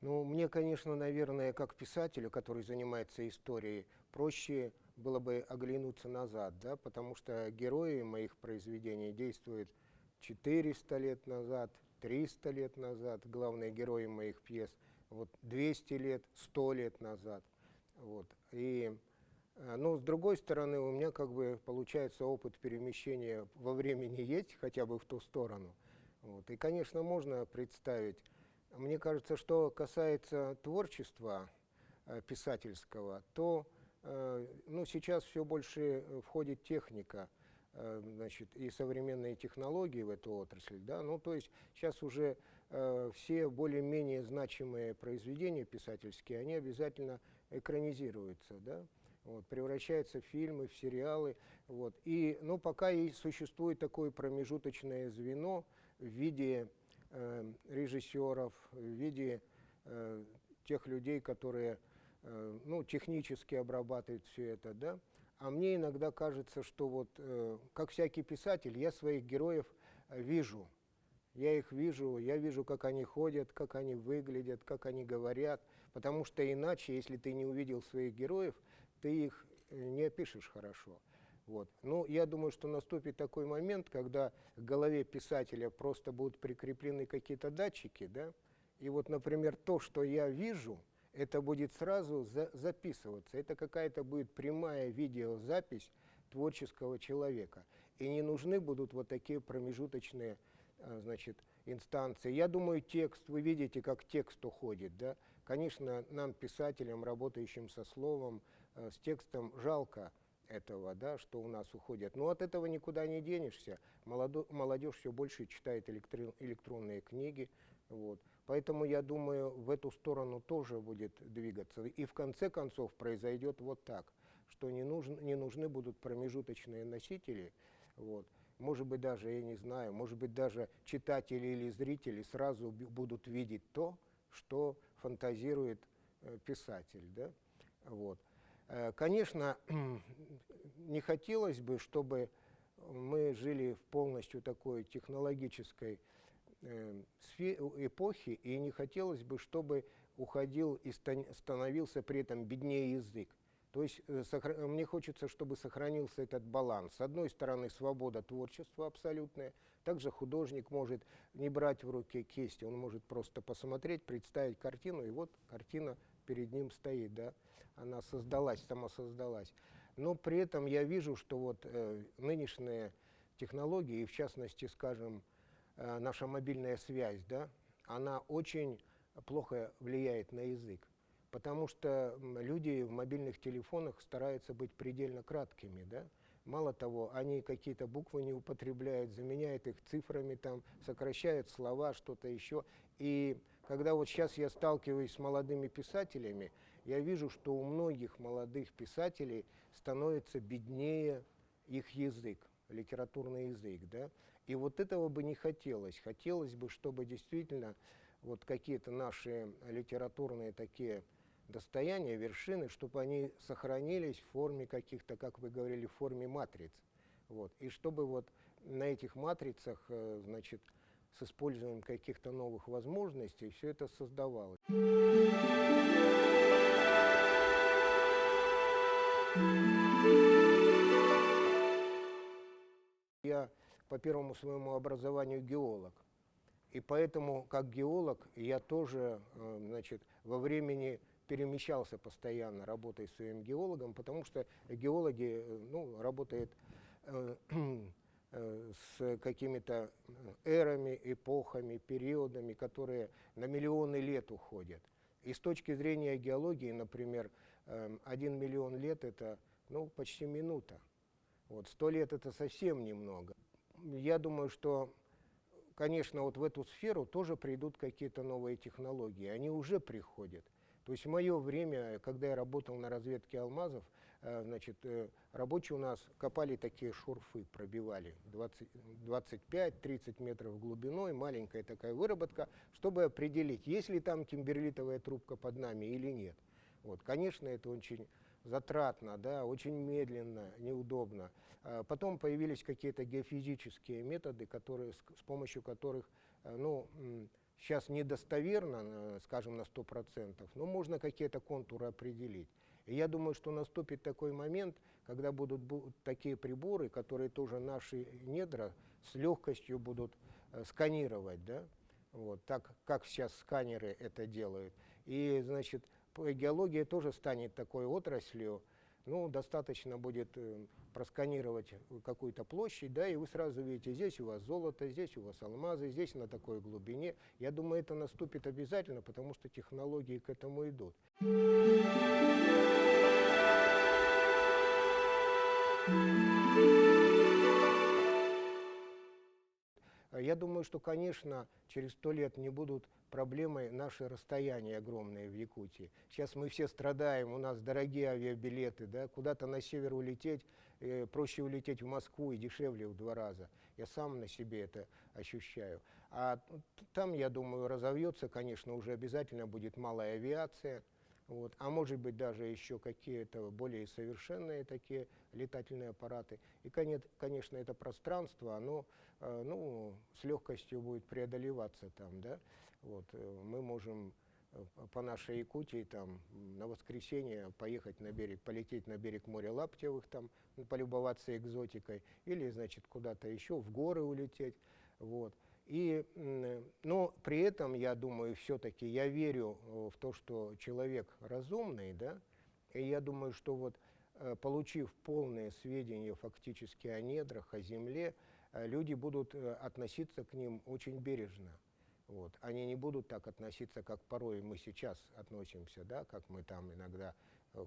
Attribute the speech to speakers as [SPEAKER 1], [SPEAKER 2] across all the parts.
[SPEAKER 1] Ну, мне, конечно, наверное, как писателю, который занимается историей, проще было бы оглянуться назад, да, потому что герои моих произведений действуют 400 лет назад, 300 лет назад, главные герои моих пьес, вот 200 лет, 100 лет назад. Вот. Но с другой стороны, у меня как бы получается опыт перемещения во времени есть, хотя бы в ту сторону. Вот. И, конечно, можно представить. Мне кажется, что касается творчества писательского, то ну, сейчас все больше входит техника, значит, и современные технологии в эту отрасль. Да? Ну, то есть сейчас уже все более-менее значимые произведения писательские, они обязательно экранизируются, да? Вот, превращаются в фильмы, в сериалы. Вот. И, ну, пока и существует такое промежуточное звено в виде режиссеров, в виде тех людей, которые ну, технически обрабатывают все это, да. А мне иногда кажется, что вот, как всякий писатель, я своих героев вижу. Я их вижу, я вижу, как они ходят, как они выглядят, как они говорят. Потому что иначе, если ты не увидел своих героев, ты их не опишешь хорошо. Вот. Ну, я думаю, что наступит такой момент, когда к голове писателя просто будут прикреплены какие-то датчики, да, и вот, например, то, что я вижу, это будет сразу записываться. Это какая-то будет прямая видеозапись творческого человека. И не нужны будут вот такие промежуточные, значит, инстанции. Я думаю, текст, вы видите, как текст уходит, да. Конечно, нам, писателям, работающим со словом, с текстом, жалко этого, да, что у нас уходит. Но от этого никуда не денешься. Молодежь все больше читает электронные книги. Вот. Поэтому, я думаю, в эту сторону тоже будет двигаться. И в конце концов произойдет вот так, что не нужны будут промежуточные носители. Вот. Может быть, даже, я не знаю, может быть, даже читатели или зрители сразу будут видеть то, что фантазирует писатель. Да? Вот. Конечно, не хотелось бы, чтобы мы жили в полностью такой технологической эпохи, и не хотелось бы, чтобы уходил и становился при этом беднее язык. То есть мне хочется, чтобы сохранился этот баланс. С одной стороны, свобода творчества абсолютная. Также художник может не брать в руки кисть, он может просто посмотреть, представить картину, и вот картина перед ним стоит, да? Она создалась, самосоздалась. Но при этом я вижу, что вот нынешние технологии, и в частности, скажем, наша мобильная связь, да, она очень плохо влияет на язык, потому что люди в мобильных телефонах стараются быть предельно краткими, да. Мало того, они какие-то буквы не употребляют, заменяют их цифрами, там, сокращают слова, что-то еще. И когда вот сейчас я сталкиваюсь с молодыми писателями, я вижу, что у многих молодых писателей становится беднее их язык, литературный язык, да. И вот этого бы не хотелось. Хотелось бы, чтобы действительно вот какие-то наши литературные такие достояния, вершины, чтобы они сохранились в форме каких-то, как вы говорили, в форме матриц. Вот. И чтобы вот на этих матрицах, значит, с использованием каких-то новых возможностей все это создавалось. Я по первому своему образованию геолог. И поэтому, как геолог, я тоже, значит, во времени перемещался постоянно, работая своим геологом, потому что геологи, ну, работают с какими-то эрами, эпохами, периодами, которые на миллионы лет уходят. И с точки зрения геологии, например, 1 миллион лет — это, ну, почти минута. Вот, 100 лет — это совсем немного. Я думаю, что, конечно, вот в эту сферу тоже придут какие-то новые технологии. Они уже приходят. То есть в мое время, когда я работал на разведке алмазов, значит, рабочие у нас копали такие шурфы, пробивали 25-30 метров глубиной, маленькая такая выработка, чтобы определить, есть ли там кимберлитовая трубка под нами или нет. Вот, конечно, это очень затратно, да, очень медленно, неудобно. Потом появились какие-то геофизические методы, с помощью которых, ну, сейчас недостоверно, скажем, на 100%, но можно какие-то контуры определить. И я думаю, что наступит такой момент, когда будут такие приборы, которые тоже наши недра с легкостью будут сканировать, да? Вот, так как сейчас сканеры это делают. И, значит, геология тоже станет такой отраслью. Ну, достаточно будет просканировать какую-то площадь, да, и вы сразу видите, здесь у вас золото, здесь у вас алмазы, здесь на такой глубине. Я думаю, это наступит обязательно, потому что технологии к этому идут. Я думаю, что, конечно, через 100 лет не будут проблемой наши расстояния огромные в Якутии. Сейчас мы все страдаем, у нас дорогие авиабилеты, да, куда-то на север улететь, проще улететь в Москву и дешевле в 2 раза. Я сам на себе это ощущаю. А там, я думаю, разовьется, конечно, уже обязательно будет малая авиация. Вот. А может быть, даже еще какие-то более совершенные такие летательные аппараты. И, конечно, это пространство, оно ну, с легкостью будет преодолеваться там. Да? Вот. Мы можем по нашей Якутии там, на воскресенье поехать на берег, полететь на берег моря Лаптевых, там, полюбоваться экзотикой, или, значит, куда-то еще, в горы улететь. Вот. Но при этом, я думаю, все-таки я верю в то, что человек разумный, да, и я думаю, что вот получив полные сведения фактически о недрах, о Земле, люди будут относиться к ним очень бережно. Вот. Они не будут так относиться, как порой мы сейчас относимся, да, как мы там иногда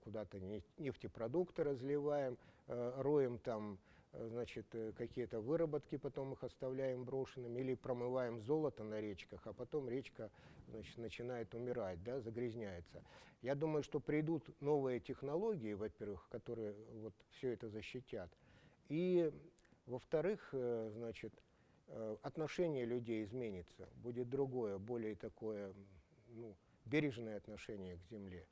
[SPEAKER 1] куда-то нефтепродукты разливаем, роем там, значит, какие-то выработки, потом их оставляем брошенными, или промываем золото на речках, а потом речка, значит, начинает умирать, да, загрязняется. Я думаю, что придут новые технологии, во-первых, которые вот все это защитят, и, во-вторых, значит, отношение людей изменится, будет другое, более такое, ну, бережное отношение к земле.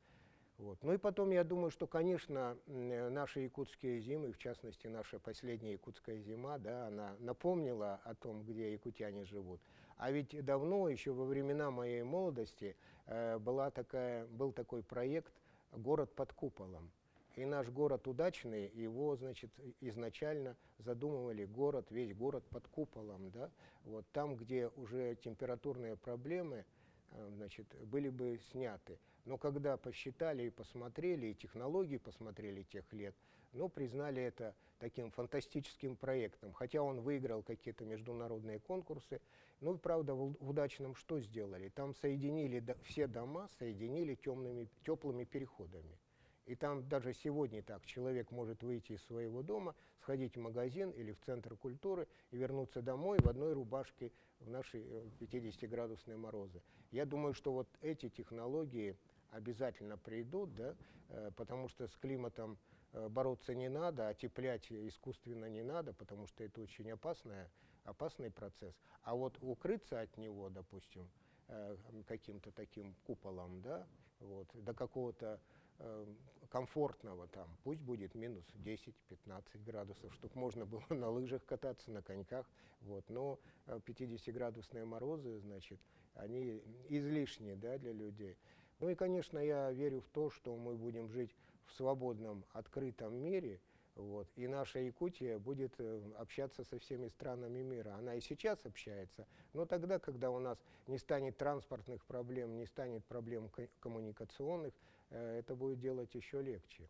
[SPEAKER 1] Вот. Ну и потом, я думаю, что, конечно, наши якутские зимы, в частности, наша последняя якутская зима, да, она напомнила о том, где якутяне живут. А ведь давно, еще во времена моей молодости, был такой проект «Город под куполом». И наш город Удачный, его, значит, изначально задумывали весь город под куполом, да, вот там, где уже температурные проблемы, значит, были бы сняты. Но когда посчитали и посмотрели, и технологии посмотрели тех лет, ну, признали это таким фантастическим проектом. Хотя он выиграл какие-то международные конкурсы. Ну, правда, в Удачном что сделали? Там все дома соединили теплыми переходами. И там даже сегодня так человек может выйти из своего дома, сходить в магазин или в центр культуры и вернуться домой в одной рубашке в наши 50-градусные морозы. Я думаю, что вот эти технологии обязательно придут, да, потому что с климатом бороться не надо, отеплять искусственно не надо, потому что это очень опасный процесс. А вот укрыться от него, допустим, каким-то таким куполом, да, вот, до какого-то комфортного там, пусть будет минус 10-15 градусов, чтобы можно было на лыжах кататься, на коньках, вот, но 50-градусные морозы, значит, они излишни, да, для людей. Ну и, конечно, я верю в то, что мы будем жить в свободном, открытом мире, вот, и наша Якутия будет общаться со всеми странами мира. Она и сейчас общается, но тогда, когда у нас не станет транспортных проблем, не станет проблем коммуникационных, это будет делать еще легче.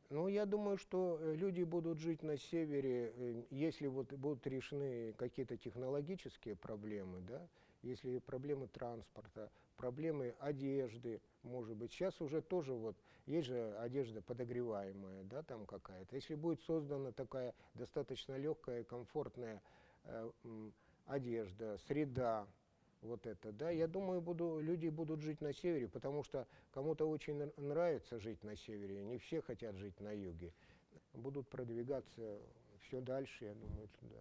[SPEAKER 1] Ну, я думаю, что люди будут жить на севере, если вот будут решены какие-то технологические проблемы, да, если проблемы транспорта, проблемы одежды, может быть. Сейчас уже тоже вот есть же одежда подогреваемая, да, там какая-то. Если будет создана такая достаточно легкая и комфортная одежда, среда, вот это, да, я думаю, люди будут жить на севере, потому что кому-то очень нравится жить на севере, не все хотят жить на юге. Будут продвигаться все дальше, я думаю, туда.